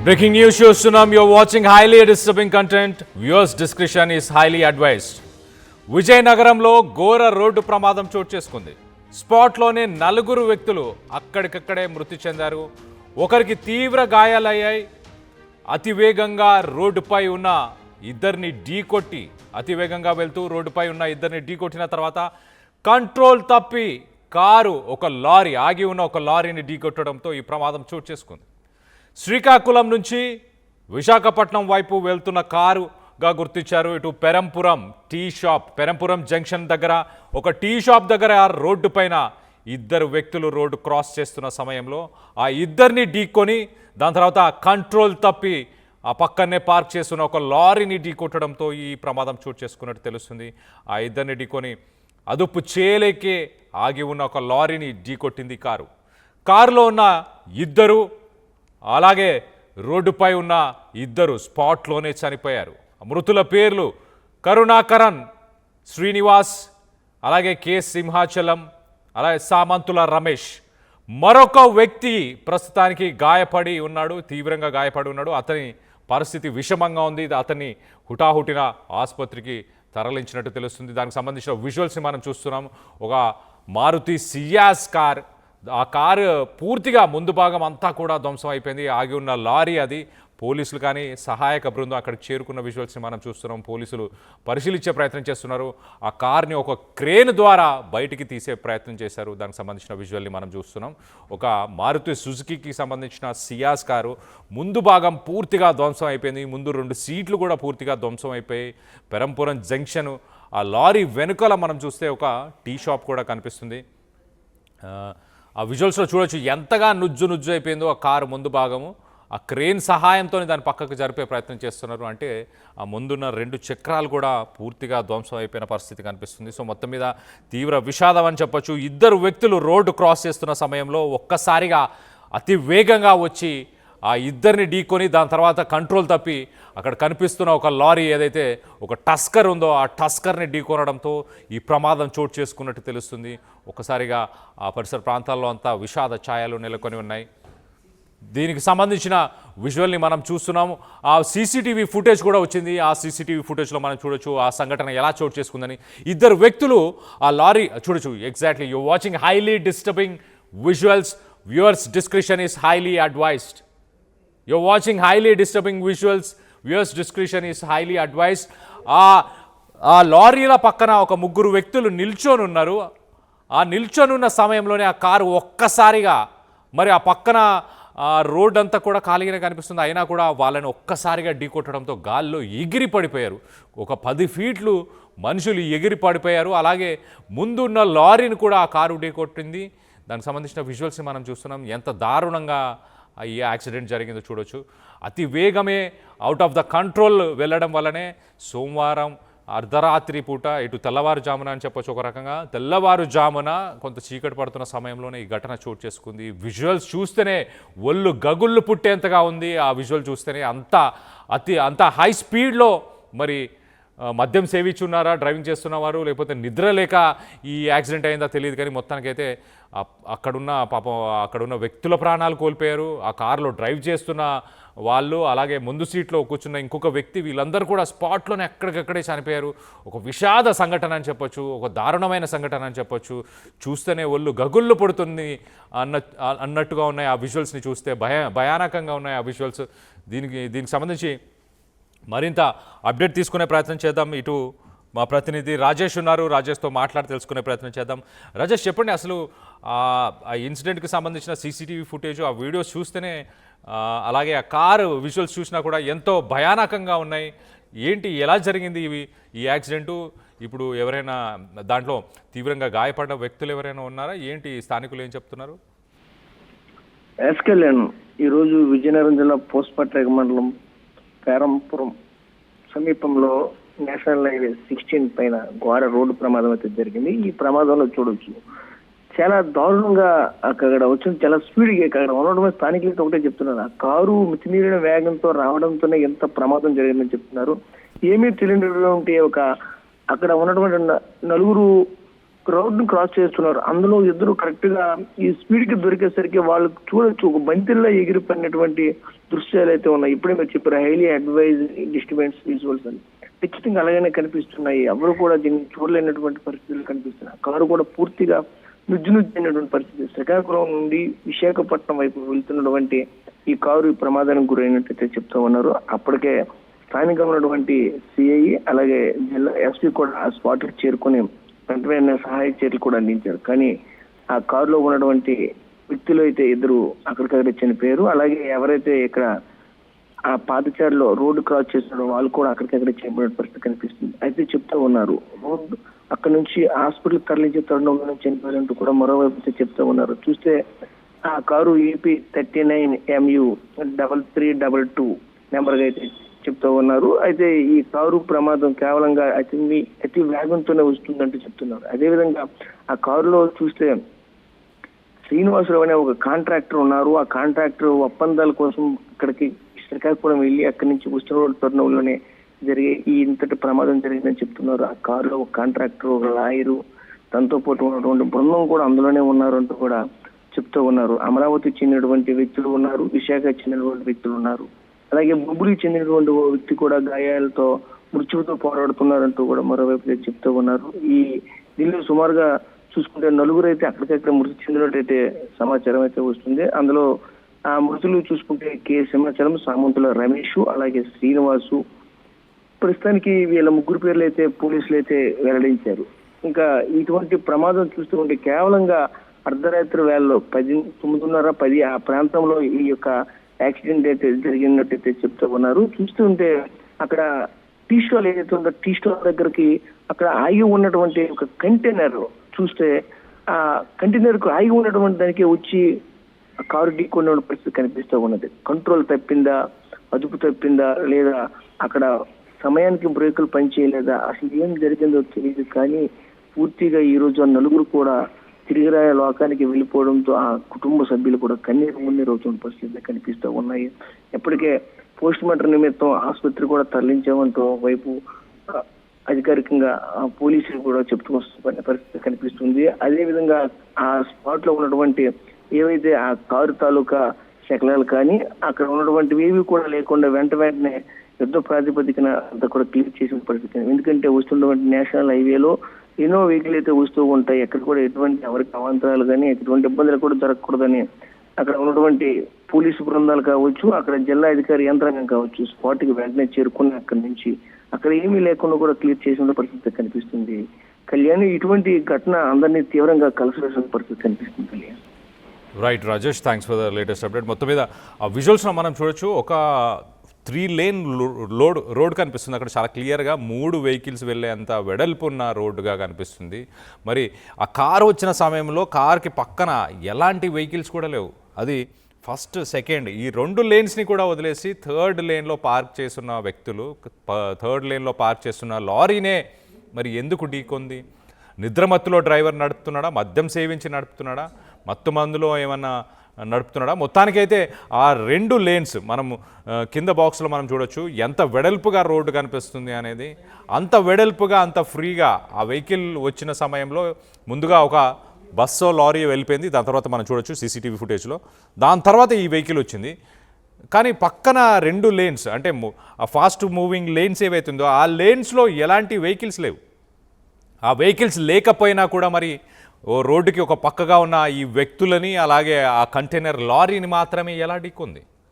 Breaking news shows Sunam, you're watching highly disturbing content. Viewers' discretion is highly advised. విజయనగరంలో ఘోర road ప్రమాదం చోటు చేసుకుంది. స్పాట్లోనే నలుగురు వ్యక్తులు అక్కడికక్కడే మృతి చెందారు. ఒకరికి తీవ్ర గాయాలయ్యాయి. అతివేగంగా రోడ్డుపై ఉన్న ఇద్దరిని ఢీకొట్టి అతివేగంగా వెళ్తూ రోడ్డుపై ఉన్న ఇద్దరిని ఢీకొట్టిన తర్వాత కంట్రోల్ తప్పి కారు ఆగి ఉన్న ఒక లారీని ఢీకొట్టడంతో ఈ ప్రమాదం చోటు చేసుకుంది. శ్రీకాకుళం నుంచి విశాఖపట్నం వైపు వెళ్తున్న కారుగా గుర్తించారు. ఇటు పెరంపురం జంక్షన్ దగ్గర ఒక టీ షాప్ దగ్గర రోడ్డు పైన ఇద్దరు వ్యక్తులు రోడ్డు క్రాస్ చేస్తున్న సమయంలో ఆ ఇద్దరిని ఢీకొని దాని తర్వాత కంట్రోల్ తప్పి ఆ పక్కనే పార్క్ చేస్తున్న ఒక లారీని ఢీకొట్టడంతో ఈ ప్రమాదం చోటు చేసుకున్నట్టు తెలుస్తుంది. ఆ ఇద్దరిని ఢీకొని అదుపు చేయలేకే ఆగి ఉన్న ఒక లారీని ఢీకొట్టింది కారులో ఉన్న ఇద్దరు అలాగే రోడ్డుపై ఉన్న ఇద్దరు స్పాట్లోనే చనిపోయారు. మృతుల పేర్లు కరుణాకరన్ శ్రీనివాస్, అలాగే కె సింహాచలం, అలాగే సామంతుల రమేష్. మరొక వ్యక్తి ప్రస్తుతానికి తీవ్రంగా గాయపడి ఉన్నాడు. అతని పరిస్థితి విషమంగా ఉంది. అతన్ని హుటాహుటిన ఆసుపత్రికి తరలించినట్టు తెలుస్తుంది. దానికి సంబంధించిన విజువల్స్ని మనం చూస్తున్నాం. ఒక మారుతి సియాస్ కార్, ఆ కారు పూర్తిగా ముందు భాగం అంతా కూడా ధ్వంసం అయిపోయింది. ఆగి ఉన్న లారీ అది. పోలీసులు కానీ సహాయక బృందం అక్కడికి చేరుకున్న విజువల్స్ని మనం చూస్తున్నాం. పోలీసులు పరిశీలించే ప్రయత్నం చేస్తున్నారు. ఆ కార్ని ఒక క్రేన్ ద్వారా బయటికి తీసే ప్రయత్నం చేశారు. దానికి సంబంధించిన విజువల్ని మనం చూస్తున్నాం. ఒక మారుతి సుజుకీకి సంబంధించిన సియాస్ కారు ముందు భాగం పూర్తిగా ధ్వంసం అయిపోయింది. ముందు 2 సీట్లు కూడా పూర్తిగా ధ్వంసం అయిపోయి పెరంపురం జంక్షన్, ఆ లారీ వెనుకల మనం చూస్తే ఒక టీ షాప్ కూడా కనిపిస్తుంది. ఆ విజువల్స్లో చూడొచ్చు ఎంతగా నుజ్జు అయిపోయిందో ఆ కారు ముందు భాగము. ఆ క్రేన్ సహాయంతో దాని పక్కకు జరిపే ప్రయత్నం చేస్తున్నారు. అంటే ఆ ముందున్న 2 చక్రాలు కూడా పూర్తిగా ధ్వంసం అయిపోయిన పరిస్థితి కనిపిస్తుంది. సో మొత్తం మీద తీవ్ర విషాదం అని చెప్పొచ్చు. ఇద్దరు వ్యక్తులు రోడ్డు క్రాస్ చేస్తున్న సమయంలో ఒక్కసారిగా అతి వేగంగా వచ్చి ఆ ఇద్దరిని ఢీకొని దాని తర్వాత కంట్రోల్ తప్పి అక్కడ కనిపిస్తున్న ఒక లారీ ఏదైతే ఒక టస్కర్ ఉందో ఆ టస్కర్ని ఢీకొనడంతో ఈ ప్రమాదం చోటు చేసుకున్నట్టు తెలుస్తుంది. ఒక్కసారిగా ఆ పరిసర ప్రాంతాల్లో అంతా విషాద ఛాయలు నెలకొని ఉన్నాయి. దీనికి సంబంధించిన విజువల్ని మనం చూస్తున్నాము. ఆ సీసీటీవీ ఫుటేజ్ కూడా వచ్చింది. ఆ సీసీటీవీ ఫుటేజ్లో మనం చూడొచ్చు ఆ సంఘటన ఎలా చోటు చేసుకుందని. ఇద్దరు వ్యక్తులు ఆ లారీ చూడొచ్చు. Exactly you watching highly disturbing visuals. Viewers discretion is highly advised. You're watching highly disturbing visuals. Viewers' discretion is highly advised. ఆ లారీల పక్కన ఒక 3 వ్యక్తులు నిల్చొని ఉన్నారు. ఆ నిల్చొనున్న సమయంలోనే ఆ కారు ఒక్కసారిగా మరి ఆ పక్కన రోడ్ అంతా కూడా ఖాళీగానే కనిపిస్తుంది. అయినా కూడా వాళ్ళని ఒక్కసారిగా ఢీకొట్టడంతో గాల్లో ఎగిరి పడిపోయారు. ఒక 10 ఫీట్లు మనుషులు ఎగిరి పడిపోయారు. అలాగే ముందున్న లారీని కూడా ఆ కారు ఢీకొట్టింది. దానికి సంబంధించిన విజువల్స్ని మనం చూస్తున్నాం. ఎంత దారుణంగా ఈ యాక్సిడెంట్ జరిగిందో చూడొచ్చు. అతి వేగమే అవుట్ ఆఫ్ ద కంట్రోల్ వెళ్ళడం వల్లనే సోమవారం అర్ధరాత్రి పూట ఇటు తెల్లవారుజామున అని చెప్పొచ్చు. ఒక రకంగా తెల్లవారుజామున కొంత చీకటి పడుతున్న సమయంలోనే ఈ ఘటన చోటు చేసుకుంది. విజువల్స్ చూస్తేనే ఒళ్ళు గగుళ్ళు పుట్టేంతగా ఉంది. ఆ విజువల్ చూస్తేనే అంత హై స్పీడ్లో మరి మద్యం సేవించున్నారా డ్రైవింగ్ చేస్తున్నవారు, లేకపోతే నిద్ర లేక ఈ యాక్సిడెంట్ అయిందా తెలియదు. కానీ మొత్తానికైతే అక్కడున్న వ్యక్తుల ప్రాణాలు కోల్పోయారు. ఆ కారులో డ్రైవ్ చేస్తున్న వాళ్ళు, అలాగే ముందు సీట్లో కూర్చున్న ఇంకొక వ్యక్తి, వీళ్ళందరూ కూడా స్పాట్లోనే ఎక్కడికక్కడే చనిపోయారు. ఒక విషాద సంఘటన అని చెప్పొచ్చు, ఒక దారుణమైన సంఘటన అని చెప్పొచ్చు. చూస్తేనే ఒళ్ళు గగుళ్ళు పడుతుంది అన్నట్టుగా ఉన్నాయి ఆ విజువల్స్ని చూస్తే. భయానకంగా ఉన్నాయి ఆ విజువల్స్. దీనికి సంబంధించి మరింత అప్డేట్ తీసుకునే ప్రయత్నం చేద్దాం. ఇటు మా ప్రతినిధి రాజేష్ ఉన్నారు. రాజేష్తో మాట్లాడి తెలుసుకునే ప్రయత్నం చేద్దాం. రాజేష్, చెప్పండి, అసలు ఆ ఇన్సిడెంట్కి సంబంధించిన సీసీటీవీ ఫుటేజ్, ఆ వీడియోస్ చూస్తేనే అలాగే ఆ కారు విజువల్స్ చూసినా కూడా ఎంతో భయానకంగా ఉన్నాయి. ఏంటి, ఎలా జరిగింది ఈ యాక్సిడెంటు? ఇప్పుడు ఎవరైనా దాంట్లో తీవ్రంగా గాయపడ్డ వ్యక్తులు ఎవరైనా ఉన్నారా? ఏంటి, స్థానికులు ఏం చెప్తున్నారు? ఈరోజు విజయనగరం జిల్లా పోస్పట్రేగ మండలం పేరంపురం సమీపంలో నేషనల్ హైవే 16 పైన ఘోర రోడ్డు ప్రమాదం అయితే జరిగింది. ఈ ప్రమాదంలో చూడొచ్చు చాలా దారుణంగా అక్కడ వచ్చింది. చాలా స్పీడ్గా అక్కడ ఉండడమే స్థానికులకి ఒకటే చెప్తున్నారు. ఆ కారు మితిమీరిన వేగంతో రావడంతోనే ఎంత ప్రమాదం జరిగిందని చెప్తున్నారు. ఏమీ తెలియనటువంటి అక్కడ ఉన్నటువంటి 4 రోడ్ ను క్రాస్ చేస్తున్నారు. అందులో ఇద్దరు కరెక్ట్ గా ఈ స్పీడ్ కి దొరికేసరికి వాళ్ళు చూడొచ్చు ఒక బంతిల్లో ఎగిరిపోయినటువంటి దృశ్యాలు అయితే ఉన్నాయి. ఇప్పుడే మీరు చెప్పారు హైలీ అడ్వైజ్ డిస్టర్బెన్స్ విజువల్స్ అని, ఖచ్చితంగా అలాగనే కనిపిస్తున్నాయి. ఎవరు కూడా దీన్ని చూడలేనటువంటి పరిస్థితులు కనిపిస్తున్నాయి. కారు కూడా పూర్తిగా నుజ్జునుజ్జైనటువంటి పరిస్థితి. శ్రీకాకుళం నుండి విశాఖపట్నం వైపు వెళ్తున్నటువంటి ఈ కారు ఈ ప్రమాదానికి గురైనట్టయితే చెప్తా ఉన్నారు. అప్పటికే స్థానికంగా ఉన్నటువంటి సిఐ అలాగే జిల్లా ఎస్పీ కూడా ఆ స్పాట్ కి చేరుకుని వెంటనే సహాయ చర్యలు కూడా అందించారు. కానీ ఆ కారులో ఉన్నటువంటి వ్యక్తులు అయితే ఇద్దరు అక్కడికక్కడే చనిపోయారు. అలాగే ఎవరైతే ఇక్కడ ఆ పాదచారిలో రోడ్డు క్రాస్ చేస్తున్నారో వాళ్ళు కూడా అక్కడికక్కడే చనిపోయిన పరిస్థితి కనిపిస్తుంది. అయితే చెప్తా ఉన్నారు రోడ్డు అక్కడ నుంచి హాస్పిటల్ తరలించే తరుణంలో చనిపోయారంటూ కూడా మరోవైపు అయితే చెప్తా ఉన్నారు. చూస్తే ఆ కారు ఏపీ 39MU 3322 నెంబర్ గా అయితే చెప్తా ఉన్నారు. అయితే ఈ కారు ప్రమాదం కేవలంగా అతి వేగంతోనే వస్తుందంటూ చెప్తున్నారు. అదేవిధంగా ఆ కారులో చూస్తే శ్రీనివాసరావు అనే ఒక కాంట్రాక్టర్ ఉన్నారు. ఆ కాంట్రాక్టర్ ఒప్పందాల కోసం ఇక్కడికి శ్రీకాకుళం వెళ్ళి అక్కడి నుంచి వస్తున్న తరుణంలోనే జరిగే ఈ ఇంతటి ప్రమాదం జరిగిందని చెప్తున్నారు. ఆ కారులో ఒక కాంట్రాక్టర్, ఒక లాయరు, తనతో పాటు ఉన్నటువంటి బృందం కూడా అందులోనే ఉన్నారు అంటూ కూడా చెప్తూ ఉన్నారు. అమరావతికి చెందినటువంటి వ్యక్తులు ఉన్నారు, విశాఖకి చెందినటువంటి వ్యక్తులు ఉన్నారు, అలాగే బొబ్బులికి చెందినటువంటి ఓ వ్యక్తి కూడా గాయాలతో మృత్యువుతో పోరాడుతున్నారంటూ కూడా మరోవైపు చెప్తూ ఉన్నారు. ఈ దీనిలో సుమారుగా చూసుకుంటే నలుగురు అయితే అక్కడికక్కడ మృతి చెందినట్టయితే సమాచారం అయితే వస్తుంది. అందులో ఆ మృతులు చూసుకుంటే కె సింహాచలం, సామంతుల రమేష్, అలాగే శ్రీనివాసు. ప్రస్తుతానికి వీళ్ళ ముగ్గురు పేర్లు అయితే పోలీసులు అయితే వెల్లడించారు. ఇంకా ఇటువంటి ప్రమాదం చూస్తూ ఉంటే కేవలంగా అర్ధరాత్రి వేళలో 9:30-10 ఆ ప్రాంతంలో ఈ యొక్క యాక్సిడెంట్ అయితే జరిగినట్టయితే చెప్తూ ఉన్నారు. చూస్తుంటే అక్కడ టీ స్టాల్ ఏదైతే ఉందో టీ స్టాల్ దగ్గరికి అక్కడ ఆగి ఉన్నటువంటి ఒక కంటైనర్ చూస్తే ఆ కంటైనర్ కు ఆగి ఉన్నటువంటి దానికి వచ్చి కారు ఢీకొన్న పరిస్థితి కనిపిస్తూ ఉన్నది. కంట్రోల్ తప్పిందా, అదుపు తప్పిందా, లేదా అక్కడ సమయానికి బ్రేకులు పనిచేయలేదా, అసలు ఏం జరిగిందో తెలియదు. కానీ పూర్తిగా ఈ రోజు ఆ నలుగురు కూడా తిరిగిరాయ లోకానికి వెళ్ళిపోవడంతో ఆ కుటుంబ సభ్యులు కూడా కన్నీరు మున్నీరు అవుతున్న పరిస్థితులు కనిపిస్తూ ఉన్నాయి. ఎప్పటికే పోస్ట్ మార్టం నిమిత్తం ఆసుపత్రి కూడా తరలించామంటూ వైపు అధికారికంగా పోలీసులు కూడా చెప్తూ వస్తున్న పరిస్థితి కనిపిస్తుంది. అదేవిధంగా ఆ స్పాట్ లో ఉన్నటువంటి ఏవైతే ఆ కారు తాలూకా శకలాలు కానీ అక్కడ ఉన్నటువంటివి ఏవి కూడా లేకుండా వెంటనే యుద్ధ ప్రాతిపదికన అంతా కూడా క్లియర్ చేసిన పరిస్థితి. ఎందుకంటే వస్తున్నటువంటి నేషనల్ హైవేలో ఎన్నో వెహికల్ అయితే వస్తూ ఉంటాయి. ఎక్కడ కూడా ఎటువంటి ఎవరికి అవాంతరాలు కానీ ఎటువంటి ఇబ్బందులు కూడా జరగకూడదని అక్కడ ఉన్నటువంటి పోలీసు బృందాలు కావచ్చు, అక్కడ జిల్లా అధికారి యంత్రాంగం కావచ్చు, స్పాట్ కి వెంటనే చేరుకుని అక్కడి నుంచి అక్కడ ఏమీ లేకుండా కూడా క్లియర్ చేసిన పరిస్థితి కనిపిస్తుంది. కళ్యాణ్, ఇటువంటి ఘటన అందరినీ తీవ్రంగా కలసవేసిన పరిస్థితి కనిపిస్తుంది. Kalyan, right Rajesh, thanks for the latest update. మొత్తం మీద ఆ విజువల్స్లో మనం చూడొచ్చు, ఒక 3 లేన్ రోడ్ కనిపిస్తుంది. అక్కడ చాలా క్లియర్గా 3 వెహికల్స్ వెళ్ళేంత వెడల్పు ఉన్న రోడ్డుగా కనిపిస్తుంది. మరి ఆ కారు వచ్చిన సమయంలో కార్కి పక్కన ఎలాంటి వెహికల్స్ కూడా లేవు. అది ఫస్ట్, సెకండ్ ఈ 2 లేన్స్ని కూడా వదిలేసి థర్డ్ లేన్లో పార్క్ చేస్తున్న వ్యక్తులు, థర్డ్ లేన్లో పార్క్ చేస్తున్న లారీనే మరి ఎందుకు ఢీకొంది? నిద్రమత్తులో డ్రైవర్ నడుపుతున్నాడా, మద్యం సేవించి నడుపుతున్నాడా, మత్తు మందులో ఏమన్నా నడుపుతున్నాడా? మొత్తానికైతే ఆ 2 లేన్స్ మనము కింద బాక్స్లో మనం చూడొచ్చు ఎంత వెడల్పుగా రోడ్డు కనిపిస్తుంది అనేది. అంత వెడల్పుగా అంత ఫ్రీగా ఆ వెహికల్ వచ్చిన సమయంలో ముందుగా ఒక బస్సో లారీ వెళ్ళిపోయింది. దాని తర్వాత మనం చూడొచ్చు సీసీటీవీ ఫుటేజ్లో. దాని తర్వాత ఈ వెహికల్ వచ్చింది. కానీ పక్కన 2 లేన్స్ అంటే ఆ ఫాస్ట్ మూవింగ్ లేన్స్ ఏవైతుందో ఆ లేన్స్లో ఎలాంటి వెహికల్స్ లేవు. ఆ వెహికల్స్ లేకపోయినా కూడా మరి ఓ రోడ్డుకి ఒక పక్కగా ఉన్న ఈ వ్యక్తులని అలాగే ఆ కంటైనర్ లారీని మాత్రమే ఎలా ఢీకొంది?